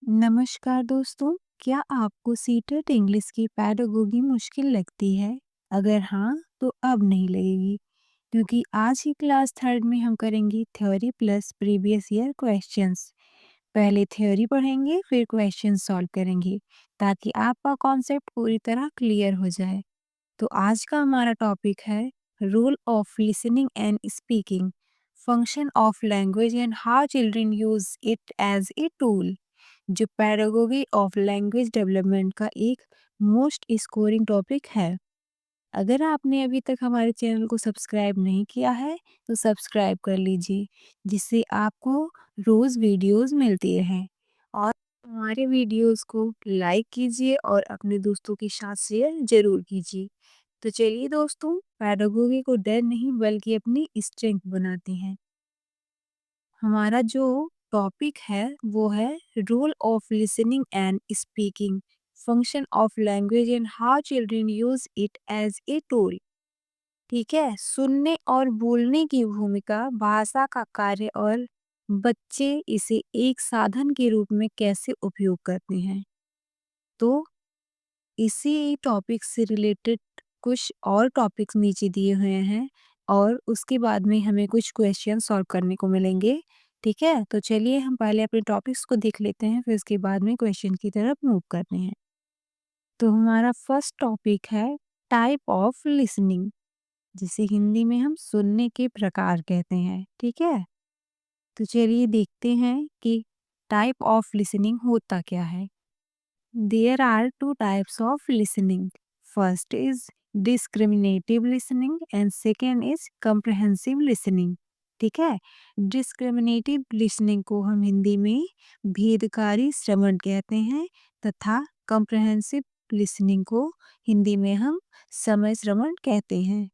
नमस्कार दोस्तों, क्या आपको सीटेट इंग्लिश की पैडागोजी मुश्किल लगती है? अगर हाँ, तो अब नहीं लगेगी, क्योंकि आज की क्लास थर्ड में हम करेंगे theory plus previous year questions. पहले थ्योरी पढ़ेंगे, फिर क्वेश्चन सॉल्व करेंगे, ताकि आपका कॉन्सेप्ट पूरी तरह क्लियर हो जाए। तो आज का हमारा टॉपिक है role of listening and speaking, function of language and how children use it as a tool. जो पैडागोगी ऑफ लैंग्वेज डेवलपमेंट का एक मोस्ट स्कोरिंग टॉपिक है। अगर आपने अभी तक हमारे चैनल को सब्सक्राइब नहीं किया है तो सब्सक्राइब कर लीजिए, जिससे आपको रोज़ वीडियोस मिलती रहें। और हमारे वीडियोस को लाइक कीजिए और अपने दोस्तों के साथ शेयर ज़रूर कीजिए। तो चलिए दोस्तों, पैडागोगी को डर नहीं बल्कि अपनी स्ट्रेंथ बनाते हैं। हमारा जो टॉपिक है वो है role of listening and speaking, function of language and how children use it as a tool. ठीक है, सुनने और बोलने की भूमिका, भाषा का कार्य और बच्चे इसे एक साधन के रूप में कैसे उपयोग करते हैं। तो इसी टॉपिक से रिलेटेड कुछ और टॉपिक्स नीचे दिए हुए हैं और उसके बाद में हमें कुछ क्वेश्चन सॉल्व करने को मिलेंगे। ठीक है, तो चलिए हम पहले अपने टॉपिक्स को देख लेते हैं, फिर उसके बाद में क्वेश्चन की तरफ मूव करते हैं। तो हमारा फर्स्ट टॉपिक है टाइप ऑफ लिसनिंग, जिसे हिंदी में हम सुनने के प्रकार कहते हैं। ठीक है, तो चलिए देखते हैं कि टाइप ऑफ लिसनिंग होता क्या है। There are two types of listening. First is discriminative listening and second is comprehensive listening. ठीक है, डिस्क्रिमिनेटिव लिसनिंग को हम हिंदी में भेदकारी श्रवण कहते हैं तथा कंप्रहेंसिव लिसनिंग को हिंदी में हम समय श्रवण कहते हैं।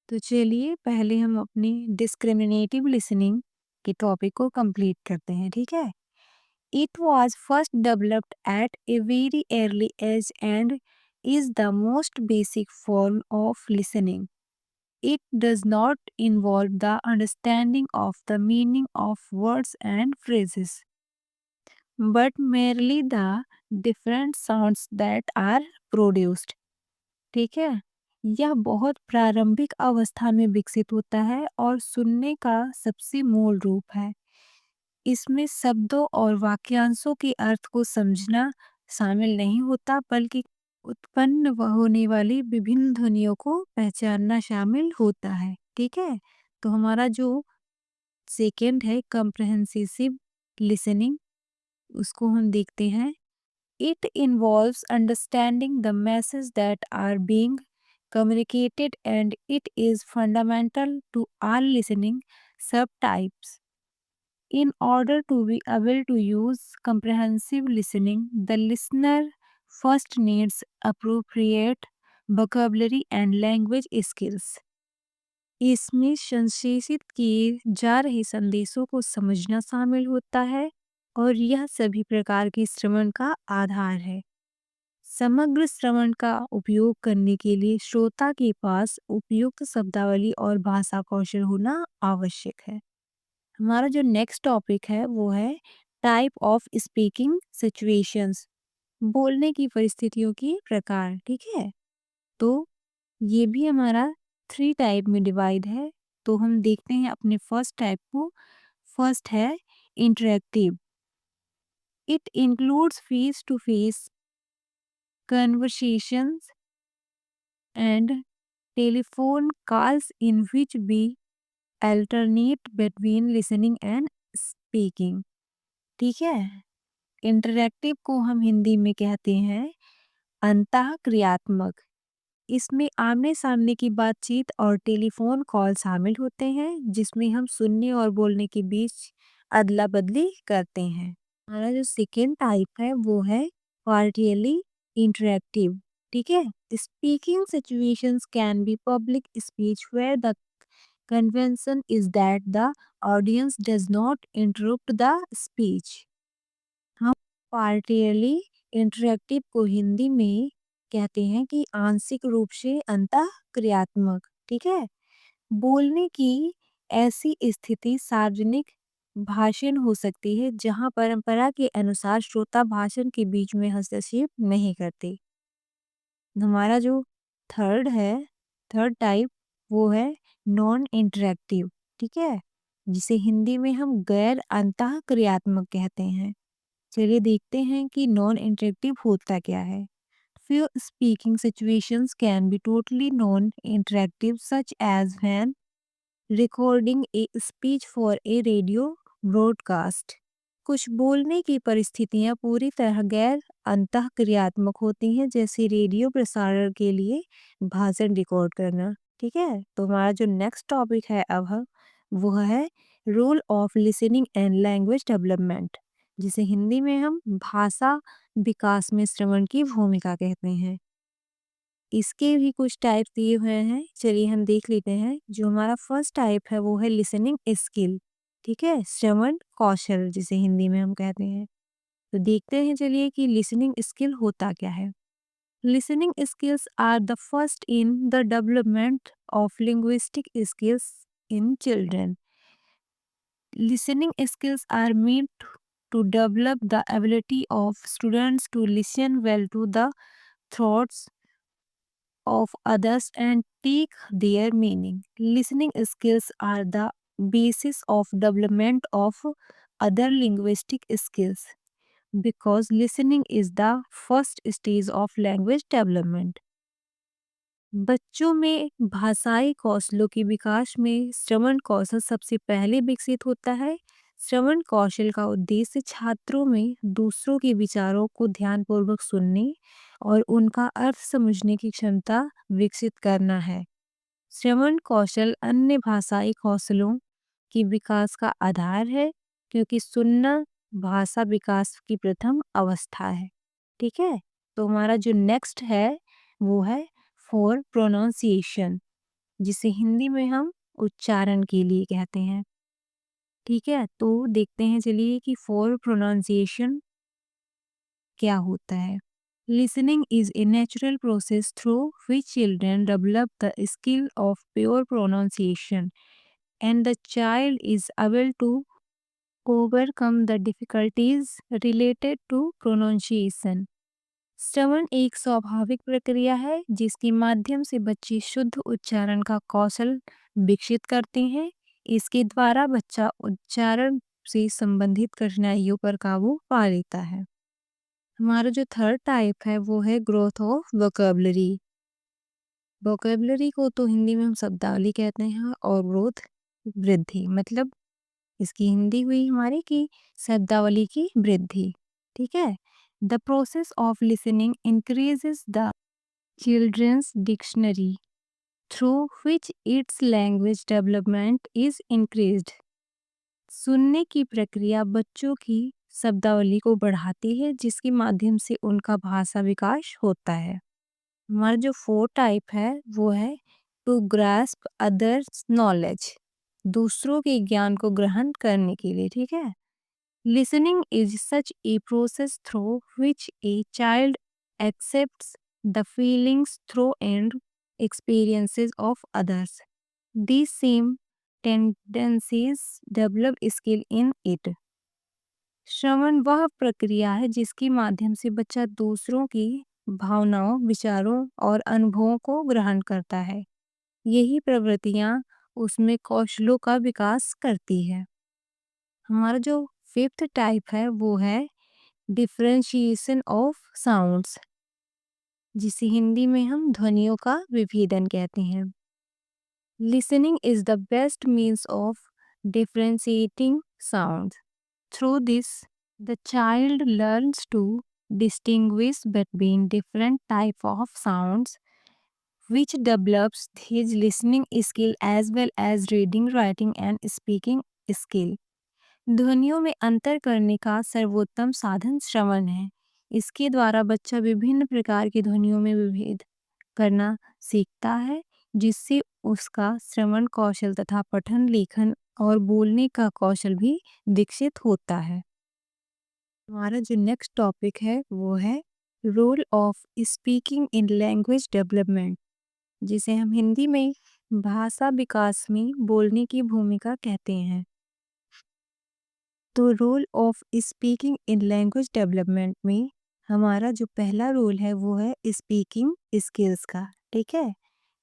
तो चलिए पहले हम अपनी डिस्क्रिमिनेटिव लिसनिंग के टॉपिक को कंप्लीट करते हैं। ठीक है, it was first developed at a very early age and is the most basic form of listening. It does not involve the understanding of the meaning of words and phrases, but merely the different sounds that are produced. ठीक है, यह बहुत प्रारंभिक अवस्था में विकसित होता है और सुनने का सबसे मूल रूप है। इसमें शब्दों और वाक्यांशों के अर्थ को समझना शामिल नहीं होता, बल्कि उत्पन्न होने वाली विभिन्न ध्वनियों को पहचानना शामिल होता है। ठीक है, तो हमारा जो सेकंड है कंप्रहेंसिव लिसनिंग, उसको हम देखते हैं। It involves understanding the message that are being communicated and it is fundamental to all listening subtypes. In order to be able to use comprehensive listening, the listener first needs appropriate vocabulary and language skills. इसमें संश्लेषित किए जा रहे संदेशों को समझना शामिल होता है और यह सभी प्रकार के श्रवण का आधार है। समग्र श्रवण का उपयोग करने के लिए श्रोता के पास उपयुक्त शब्दावली और भाषा कौशल होना आवश्यक है। हमारा जो नेक्स्ट टॉपिक है वो है टाइप ऑफ स्पीकिंग सिचुएशंस, बोलने की परिस्थितियों की प्रकार। ठीक है, तो ये भी हमारा थ्री टाइप में डिवाइड है। तो हम देखते हैं अपने फर्स्ट टाइप को। फर्स्ट है interactive. It includes face to face conversations and telephone calls in which be alternate between listening and speaking। ठीक है, इंटरैक्टिव को हम हिंदी में कहते हैं अंतःक्रियात्मक। इसमें आमने सामने की बातचीत और टेलीफोन कॉल शामिल होते हैं, जिसमें हम सुनने और बोलने के बीच अदला बदली करते हैं। हमारा जो सेकेंड टाइप है वो है पार्टियली इंटरैक्टिव। ठीक है, speaking situations can be public speech where the convention is that the audience does not interrupt the speech। हम पार्टियली इंटरेक्टिव को हिंदी में कहते हैं कि आंशिक रूप से अंतःक्रियात्मक। ठीक है, बोलने की ऐसी स्थिति सार्वजनिक भाषण हो सकती है जहाँ परंपरा के अनुसार श्रोता भाषण के बीच में हस्तक्षेप नहीं करते। हमारा जो थर्ड है, थर्ड टाइप, वो है नॉन इंटरैक्टिव, ठीक है, जिसे हिंदी में हम गैर अंतः क्रियात्मक कहते हैं। चलिए देखते हैं कि नॉन इंटरैक्टिव होता क्या है। Few speaking situations can be totally non-interactive, such as when recording a speech for a radio broadcast. कुछ बोलने की परिस्थितियां पूरी तरह गैर अंतः क्रियात्मक होती हैं, जैसे रेडियो प्रसारण के लिए भाषण रिकॉर्ड करना। ठीक है, तो हमारा जो नेक्स्ट टॉपिक है अब वह है role of listening and language development, जिसे हिंदी में हम भाषा विकास में श्रवण की भूमिका कहते हैं। इसके भी कुछ टाइप दिए हुए हैं, चलिए हम देख लेते हैं। जो हमारा फर्स्ट टाइप है वो है लिसनिंग स्किल, ठीक है, श्रवण कौशल जिसे हिंदी में हम कहते हैं। तो देखते हैं चलिए कि लिसनिंग स्किल होता क्या है। Listening skills are the first in the development of linguistic skills in children. Listening skills are meant to develop the ability of students to listen well to the thoughts of others and take their meaning. Listening skills are the basis of development of other linguistic skills because listening is the first stage of language development. बच्चों में भाषाई कौशलों के विकास में श्रवण कौशल सबसे पहले विकसित होता है। श्रवण कौशल का उद्देश्य छात्रों में दूसरों के विचारों को ध्यानपूर्वक सुनने और उनका अर्थ समझने की क्षमता विकसित करना है। श्रवण कौशल अन्य भाषाई कौशलों के विकास का आधार है, क्योंकि सुनना भाषा विकास की प्रथम अवस्था है। ठीक है, तो हमारा जो नेक्स्ट है वो है फॉर प्रोनाउंसिएशन, जिसे हिंदी में हम उच्चारण के लिए कहते हैं। ठीक है, तो देखते हैं चलिए कि फॉर प्रोनाउंसिएशन क्या होता है। Listening is a natural process through which children develop the skill of pure pronunciation and the child is able to overcome the difficulties related to pronunciation. श्रवण एक स्वाभाविक प्रक्रिया है जिसके माध्यम से बच्चे शुद्ध उच्चारण का कौशल विकसित करते हैं। इसके द्वारा बच्चा उच्चारण से संबंधित कठिनाइयों पर काबू पा लेता है। हमारा जो थर्ड टाइप है वो है ग्रोथ ऑफ वोकैबुलरी। वोकैबुलरी को तो हिंदी में हम शब्दावली कहते हैं, और ग्रोथ वृद्धि, मतलब इसकी हिंदी हुई हमारी की शब्दावली की वृद्धि। ठीक है, the process of listening increases the children's dictionary through which its language development is increased। सुनने की प्रक्रिया बच्चों की शब्दावली को बढ़ाती है, जिसके माध्यम से उनका भाषा विकास होता है। हमारा जो फोर्थ टाइप है वो है टू ग्रास्प अदर्स नॉलेज, दूसरों के ज्ञान को ग्रहण करने के लिए। ठीक है, listening is such a process through which a child accepts the feelings through and experiences of others. These same tendencies develop skill in it। श्रवण वह प्रक्रिया है जिसके माध्यम से बच्चा दूसरों की भावनाओं, विचारों और अनुभवों को ग्रहण करता है। यही प्रवृत्तियां उसमें कौशलों का विकास करती है। हमारा जो फिफ्थ टाइप है वो है डिफरेंशिएशन ऑफ साउंड्स, जिसे हिंदी में हम ध्वनियों का विभेदन कहते हैं। Listening is the best means of differentiating sound. Through this the child learns to distinguish between different type of sounds, which develops his listening skill as well as reading, writing and speaking skill। ध्वनियों में अंतर करने का सर्वोत्तम साधन श्रवण है। इसके द्वारा बच्चा विभिन्न प्रकार की ध्वनियों में विभेद करना सीखता है, जिससे उसका श्रवण कौशल तथा पठन, लेखन और बोलने का कौशल भी विकसित होता है। हमारा जो नेक्स्ट टॉपिक है वो है role of speaking in language development, जिसे हम हिंदी में भाषा विकास में बोलने की भूमिका कहते हैं। तो role of speaking in language development में हमारा जो पहला रोल है वो है स्पीकिंग स्किल्स का, ठीक है।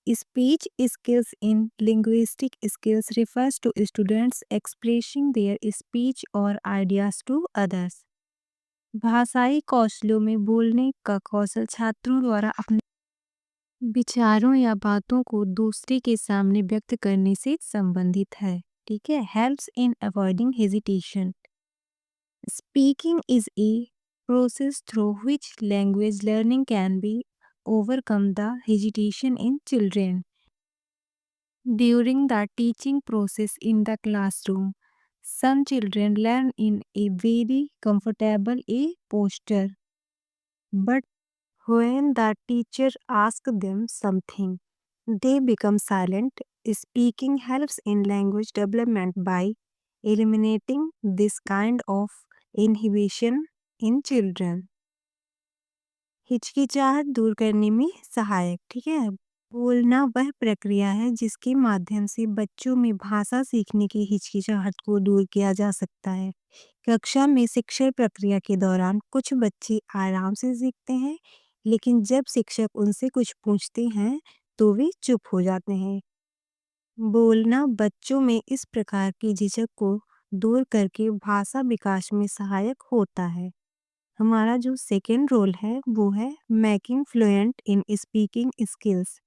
Speech skills in linguistic skills refers to students expressing their speech और ideas to others। भाषाई कौशलों में बोलने का कौशल छात्रों द्वारा अपने विचारों या बातों को दूसरे के सामने व्यक्त करने से संबंधित है, ठीक है। Helps in avoiding hesitation. Speaking is a process through which language learning can be overcome the hesitation in children. During the teaching process in the classroom, some children learn in a very comfortable a posture. But when the teacher asks them something, they become silent. Speaking helps in language development by eliminating this kind of inhibition in children। हिचकिचाहट दूर करने में सहायक, ठीक है। बोलना वह प्रक्रिया है जिसके माध्यम से बच्चों में भाषा सीखने की हिचकिचाहट को दूर किया जा सकता है। कक्षा में शिक्षण प्रक्रिया के दौरान कुछ बच्चे आराम से सीखते हैं, लेकिन जब शिक्षक उनसे कुछ पूछते हैं तो वे चुप हो जाते हैं। बोलना बच्चों में इस प्रकार की झिझक को दूर करके भाषा विकास में सहायक होता है। हमारा जो सेकेंड रोल है वो है making fluent in speaking skills,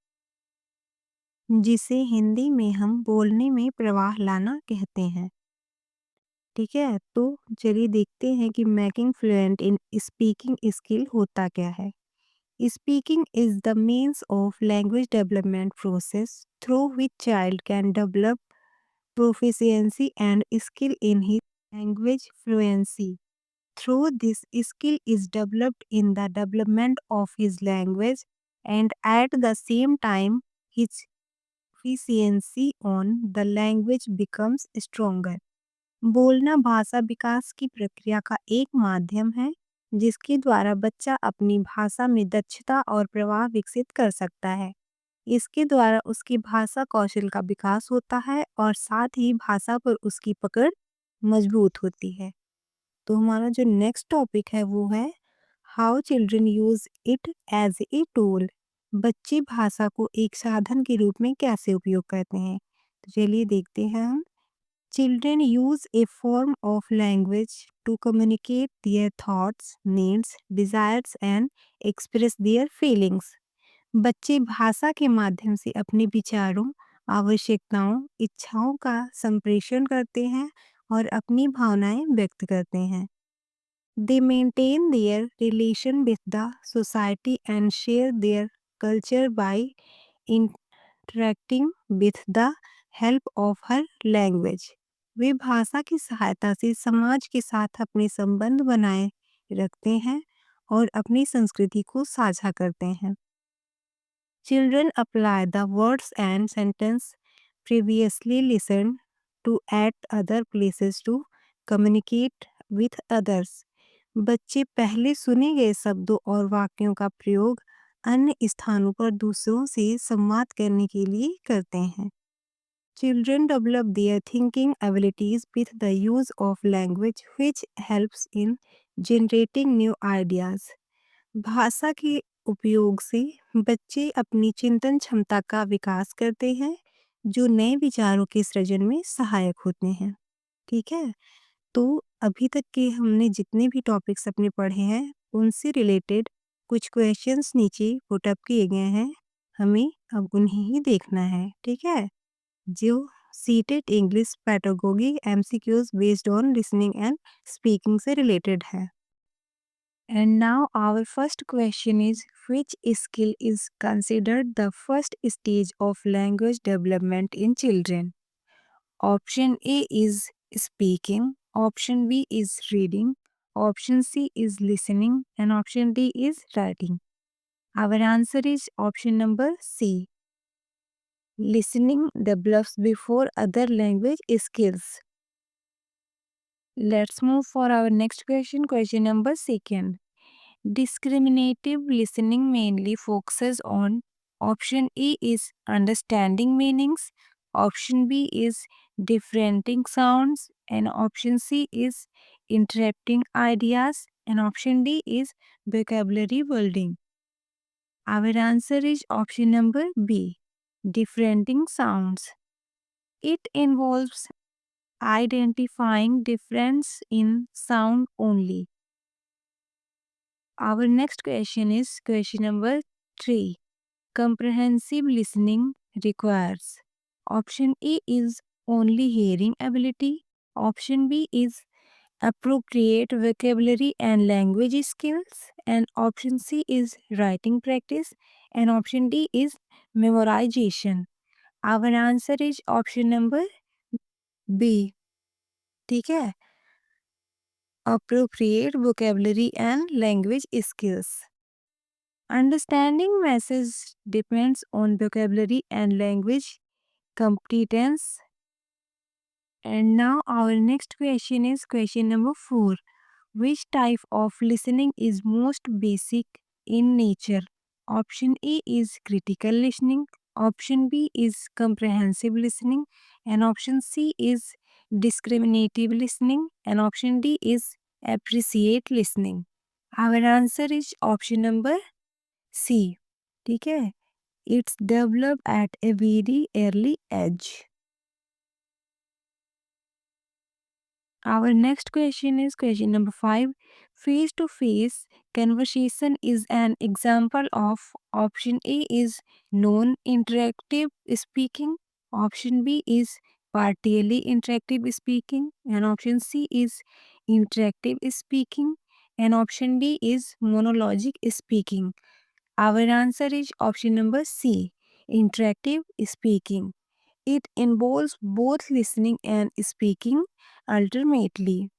जिसे हिंदी में हम बोलने में प्रवाह लाना कहते हैं, ठीक है। तो चलिए देखते हैं कि making fluent in speaking skill होता क्या है। Speaking is the means of language development process through which child can develop proficiency and skill in his language fluency. Through this skill is developed in the development of his language, and at the same time his proficiency on the language becomes stronger। बोलना भाषा विकास की प्रक्रिया का एक माध्यम है जिसके द्वारा बच्चा अपनी भाषा में दक्षता और प्रभाव विकसित कर सकता है। इसके द्वारा उसकी भाषा कौशल का विकास होता है और साथ ही भाषा पर उसकी पकड़ मजबूत होती है। तो हमारा जो नेक्स्ट टॉपिक है वो है how children use it as a tool. बच्चे भाषा को एक साधन के रूप में कैसे उपयोग करते हैं, तो चलिए देखते हैं हम। Children use a form of language to communicate their thoughts, needs, desires and express their feelings। बच्चे भाषा के माध्यम से अपने विचारों, आवश्यकताओं, इच्छाओं का संप्रेषण करते हैं और अपनी भावनाएं व्यक्त करते हैं। They maintain their relation with the society and share their culture by interacting with the help of her language। वे भाषा की सहायता से समाज के साथ अपने संबंध बनाए रखते हैं और अपनी संस्कृति को साझा करते हैं। Children apply the words and sentence previously listened to at other places to communicate with others। बच्चे पहले सुने गए शब्दों और वाक्यों का प्रयोग अन्य स्थानों पर दूसरों से संवाद करने के लिए करते हैं। Children develop their thinking abilities with the use of language which helps in generating new ideas। भाषा के उपयोग से बच्चे अपनी चिंतन क्षमता का विकास करते हैं जो नए विचारों के सृजन में सहायक होते हैं, ठीक है। तो अभी तक के हमने जितने भी टॉपिक्स अपने पढ़े हैं उनसे रिलेटेड कुछ क्वेश्चंस नीचे पुट अप किए गए हैं, हमें अब उन्हें ही देखना है, ठीक है। जो CTET English pedagogy MCQs based on listening and speaking से रिलेटेड है। And now our first question is, which skill is considered the first stage of language development in children? Option A is speaking, option B is reading, option C is listening, and option D is writing. Our answer is option number C. Listening develops before other language skills. Let's move for our next question. Question number second. Discriminative listening mainly focuses on option A is understanding meanings, option B is differentiating sounds, and option C is interrupting ideas, and option D is vocabulary building. Our answer is option number B, differentiating sounds. It involves identifying difference in sound only. Our next question is question number 3. Comprehensive listening requires. Option A is only hearing ability. Option B is appropriate vocabulary and language skills. And option C is writing practice. And option D is memorization. Our answer is option number B. ठीक है? Appropriate vocabulary and language skills. Understanding message depends on vocabulary and language competence. And now our next question is question number 4. Which type of listening is most basic in nature? Option A is critical listening, option B is comprehensive listening, and option C is discriminative listening, and option D is appreciate listening. Our answer is option number C. ठीक है? It's developed at a very early age. Our next question is question number 5. Face to face conversation is an example of option A is non interactive speaking, option B is partially interactive speaking, and option C is interactive speaking, and option D is monologic speaking. Our answer is option number C, interactive speaking. It involves both listening and speaking alternately.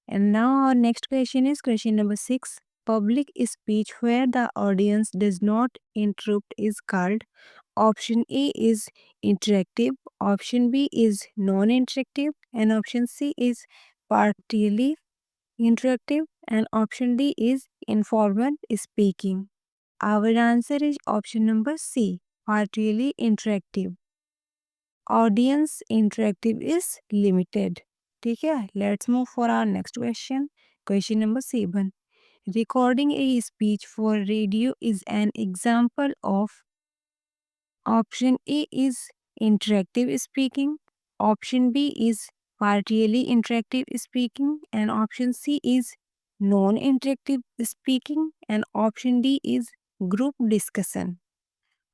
And now our next question is question number 6. Public speech where the audience does not interrupt is called. Option A is interactive, option B is non-interactive, and option C is partially interactive, and option D is informal speaking. Our answer is option number C, partially interactive. Audience interactive is limited. ठीक है? Let's move for our next question. Question number 7. Recording a speech for radio is an example of option A is interactive speaking, option B is partially interactive speaking, and option C is non-interactive speaking, and option D is group discussion.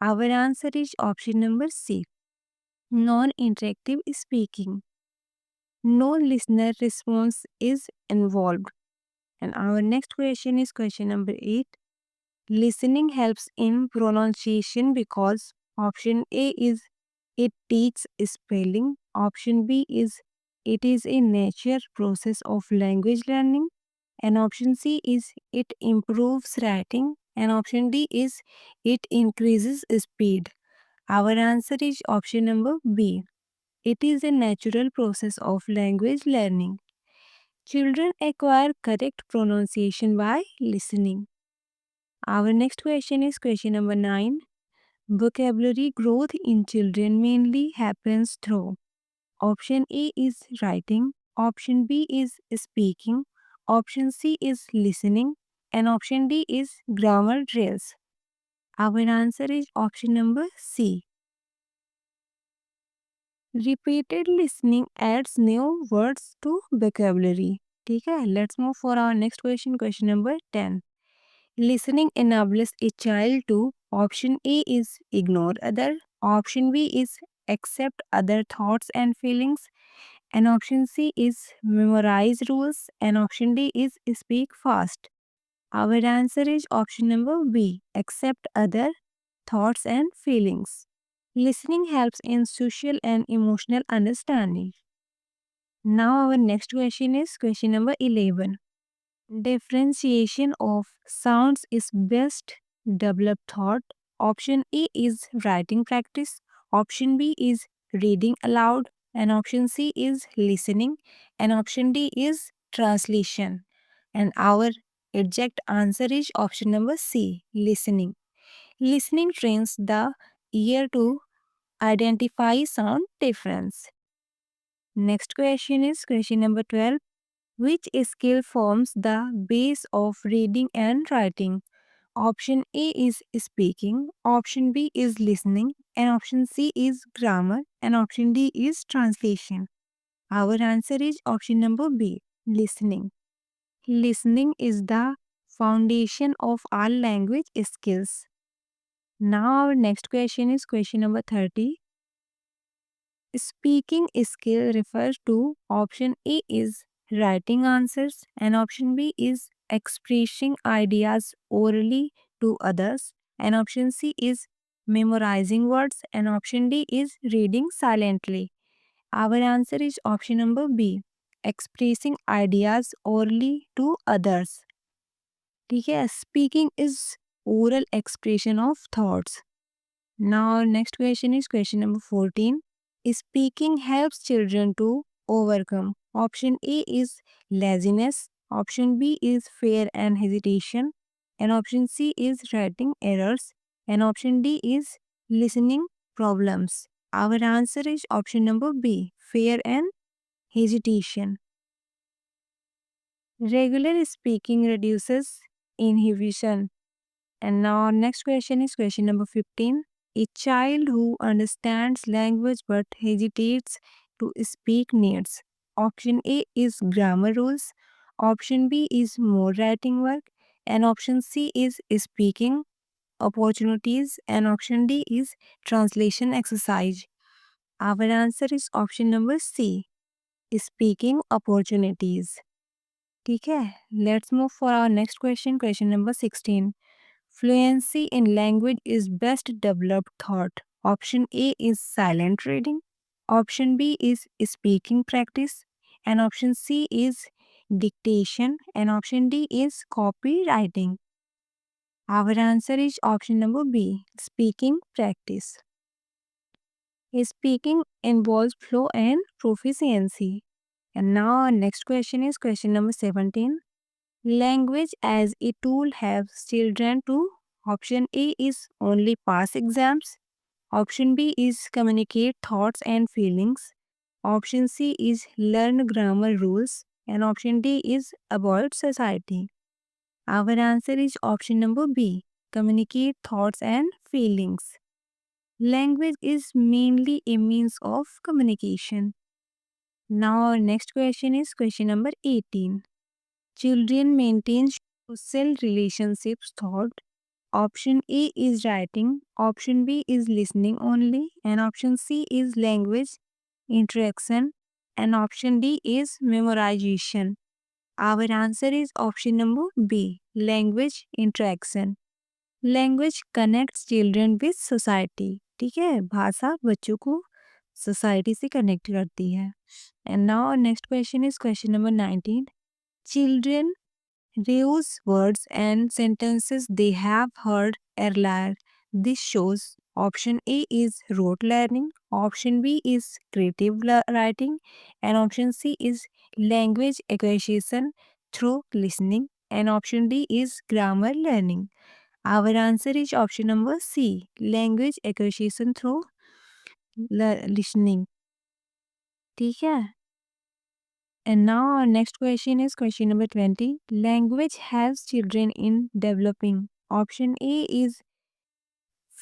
Our answer is option number C, non-interactive speaking. No listener response is involved. And our next question is question number 8. Listening helps in pronunciation because option A is it teaches spelling, option B is it is a nature process of language learning, and option C is it improves writing, and option D is it increases speed. Our answer is option number B. It is a natural process of language learning. Children acquire correct pronunciation by listening. Our next question is question number 9. Vocabulary growth in children mainly happens through option A is writing, option B is speaking, option C is listening, and option D is grammar drills. Our answer is option number C. Repeated listening adds new words to vocabulary. ठीक है? Let's move for our next question. Question number 10. Listening enables a child to option A is ignore other, option B is accept other thoughts and feelings, and option C is memorize rules, and option D is speak fast. Our answer is option number B, accept other thoughts and feelings. Listening helps in social and emotional understanding. Now our next question is question number 11. Differentiation of sounds is best developed thought. Option A is writing practice, option B is reading aloud, and option C is listening, and option D is translation. And our exact answer is option number C, listening. Listening trains the ear to identify sound difference. Next question is question number 12. Which skill forms the base of reading and writing? Option A is speaking, option B is listening, and option C is grammar, and option D is translation. Our answer is option number B, listening. Listening is the foundation of all language skills. Now, our next question is question number 30. Speaking skill refers to option A is writing answers, and option B is expressing ideas orally to others, and option C is memorizing words, and option D is reading silently. Our answer is option number B, expressing ideas orally to others. ठीक है, speaking is oral expression of thoughts. Now, our next question is question number 14. Speaking helps children to overcome. Option A is laziness, option B is fear and hesitation, and option C is writing errors, and option D is listening problems. Our answer is option number B, fear and hesitation. Regular speaking reduces inhibition. And now our next question is question number 15. A child who understands language but hesitates to speak needs. Option A is grammar rules, option B is more writing work, and option C is speaking opportunities, and option D is translation exercise. Our answer is option number C, speaking opportunities. ठीक है, let's move for our next question, question number 16. Fluency in language is best developed thought. Option A is silent reading, option B is speaking practice, and option C is dictation, and option D is copywriting. Our answer is option number B, speaking practice. Speaking involves flow and proficiency. And now our next question is question number 17. Language as a tool helps children to. Option A is only pass exams. Option B is communicate thoughts and feelings. Option C is learn grammar rules. And option D is avoid society. Our answer is option number B, communicate thoughts and feelings. Language is mainly a means of communication. Now our next question is question number 18. Children maintain social relationships thought. Option A is writing, option B is listening only, and option C is language interaction, and option D is memorization. Our answer is option number B, language interaction. Language connects children with society. ठीक है, भाषा बच्चों को society से connect करती है. And now next question is question number 19. Children reuse words and sentences they have heard earlier. This shows option A is rote learning, option B is creative writing, and option C is language acquisition through listening, and option D is grammar learning. Our answer is option number C, language acquisition through listening. ठीक है. And now our next question is question number 20. Language helps children in developing. Option A is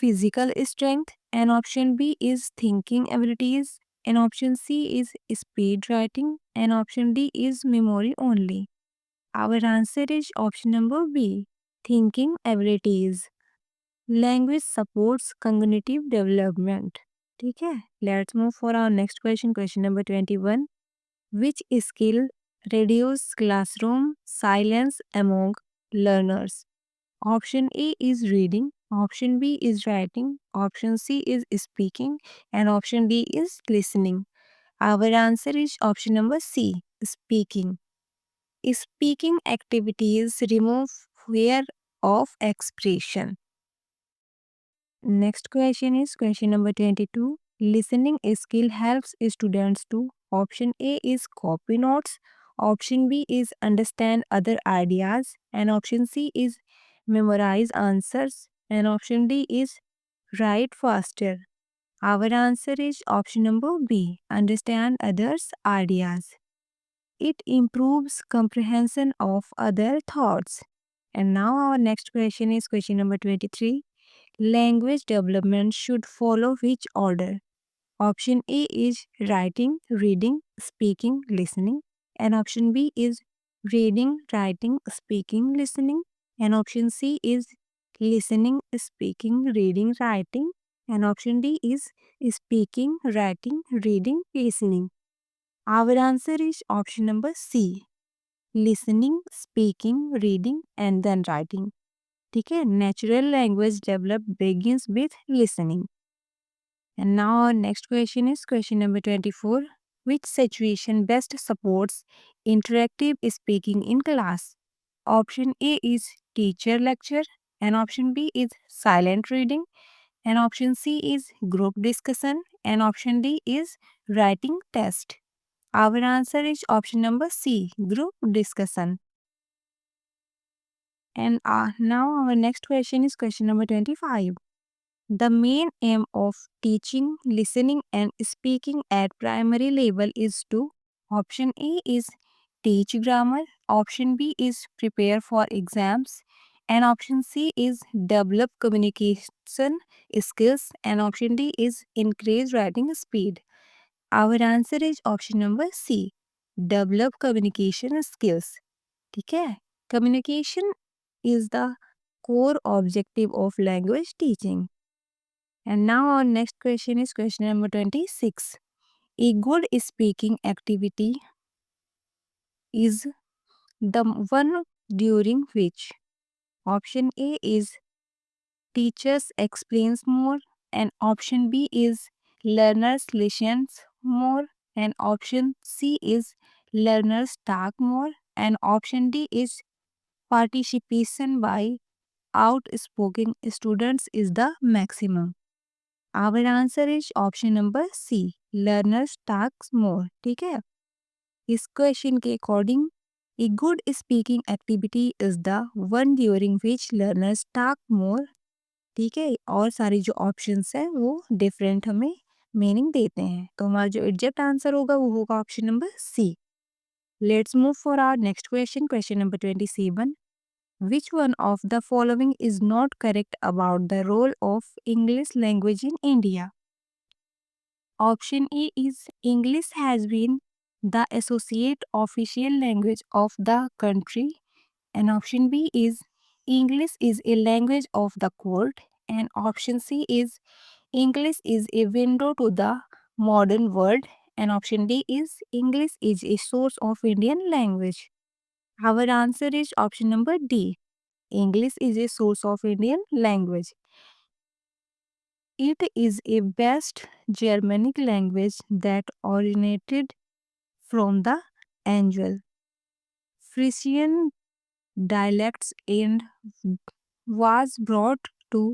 physical strength, and option B is thinking abilities, and option C is speed writing, and option D is memory only. Our answer is option number B, thinking abilities. Language supports cognitive development. ठीक है. Let's move for our next question, question number 21. Which skill reduce classroom silence among learners? Option A is reading, option B is writing, option C is speaking, and option D is listening. Our answer is option number C, speaking. Speaking activities remove fear of expression. Next question is question number 22. Listening skill helps students to. Option A is copy notes, option B is understand other ideas, and option C is memorize answers, and option D is write faster. Our answer is option number B. Understand others' ideas. It improves comprehension of other thoughts. And now our next question is question number 23. Language development should follow which order? Option A is writing, reading, speaking, listening. And option B is reading, writing, speaking, listening. And option C is listening, speaking, reading, writing. And option D is speaking, writing, reading, listening. Our answer is option number C. Listening, speaking, reading and then writing. ठीक है, natural language develop begins with listening. And now our next question is question number 24. Which situation best supports interactive speaking in class? Option A is teacher lecture, and option B is silent reading, and option C is group discussion, and option D is writing test. Our answer is option number C, group discussion. And now our next question is question number 25. The main aim of teaching listening and speaking at primary level is to option A is teach grammar, option B is prepare for exams, and option C is develop communication skills, and option D is increase writing speed. Our answer is option number C, develop communication skills. ठीक है, communication is the core objective of language teaching. And now our next question is question number 26. A good speaking activity is the one during which option A is teachers explains more, and option B is learners listens more, and option C is learners talk more, and option D is participation by outspoken students is the maximum. Our answer is option number C, learners talks more. ठीक है, इस question के according a good speaking activity is the one during which learners talk more. ठीक है, और सारी जो options है वो डिफरेंट हमें मीनिंग देते हैं, तो हमारा जो एग्जैक्ट आंसर होगा वो होगा option number C. Let's move for our next question, question number 27. Which one of the following is not correct about the role of English language in India? Option A is English has been the associate official language of the country, and option B is English is a language of the court, and option C is English is a window to the modern world, and option D is English is a source of Indian language. Our answer is option number D. English is a source of Indian language. It is a West Germanic language that originated from the Anglo Frisian dialects and was brought to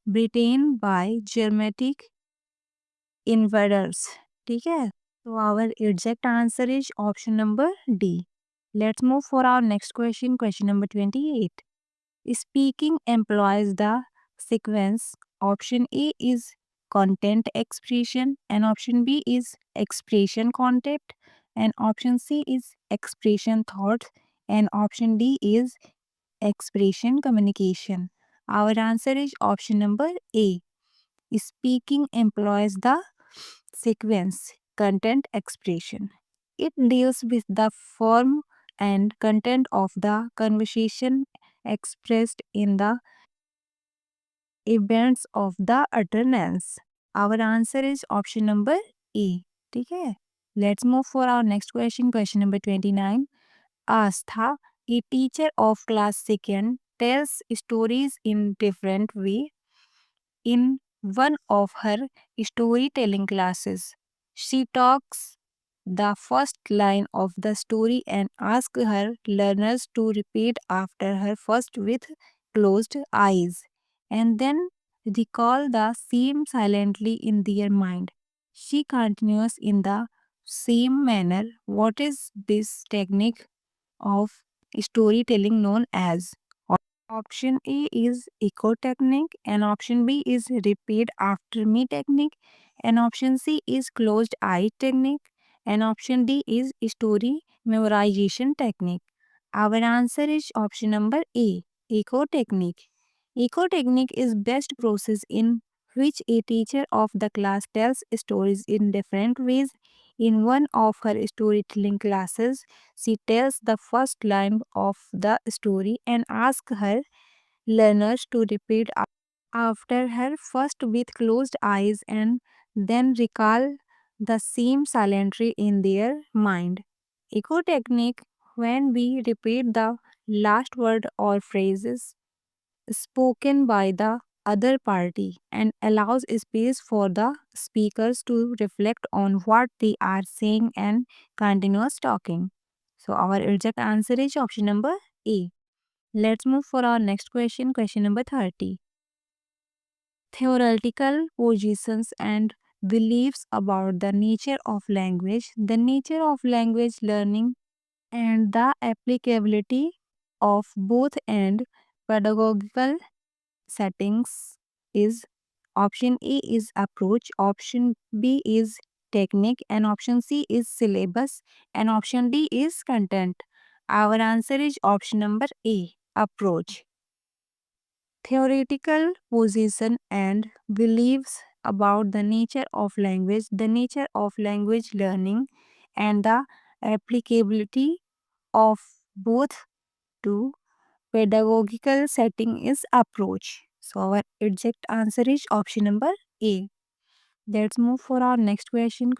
Britain by Germanic invaders. ठीक है, तो our exact answer is option number D. Let's move for our next question, question number 28. Speaking employs the sequence. Option A is content expression, and option B is expression content, and option C is expression thoughts, and option D is expression communication. Our answer is option number A. Speaking employs the sequence content expression. It deals with the form and content of the conversation expressed in the events of the utterance. Our answer is option number A. ठीक है, let's move for our next question, question number 29. Astha, a teacher of class second, tells stories in different way in one of her storytelling classes. She talks the first line of the story and asks her learners to repeat after her first with closed eyes, and then recall the same silently in their mind. She continues in the same manner. What is this technique of storytelling known as? Option A is echo technique, and option B is repeat after me technique, and option C is closed eye technique, and option D is story memorization technique. Our answer is option number A, echo technique. Echo technique is best process in which a teacher of the class tells stories in different ways. In one of her storytelling classes, she tells the first line of the story and asks her learners to repeat after her first with closed eyes and then recall the same silently in their mind. Echo technique, when we repeat the last word or phrases spoken by the other party and allows space for the speakers to reflect on what they are saying and continuous talking. So our exact answer is option number A. Let's move for our next question number 30. Theoretical positions and beliefs about the nature of language, the nature of language learning, and the applicability of both and pedagogical settings is option A is approach, option B is technique, and option C is syllabus, and option D is content. Our answer is option number A, approach. Theoretical position and beliefs about the nature of language learning, and the applicability of both to pedagogical setting is approach. So our exact answer is option number A. Let's move for our next question.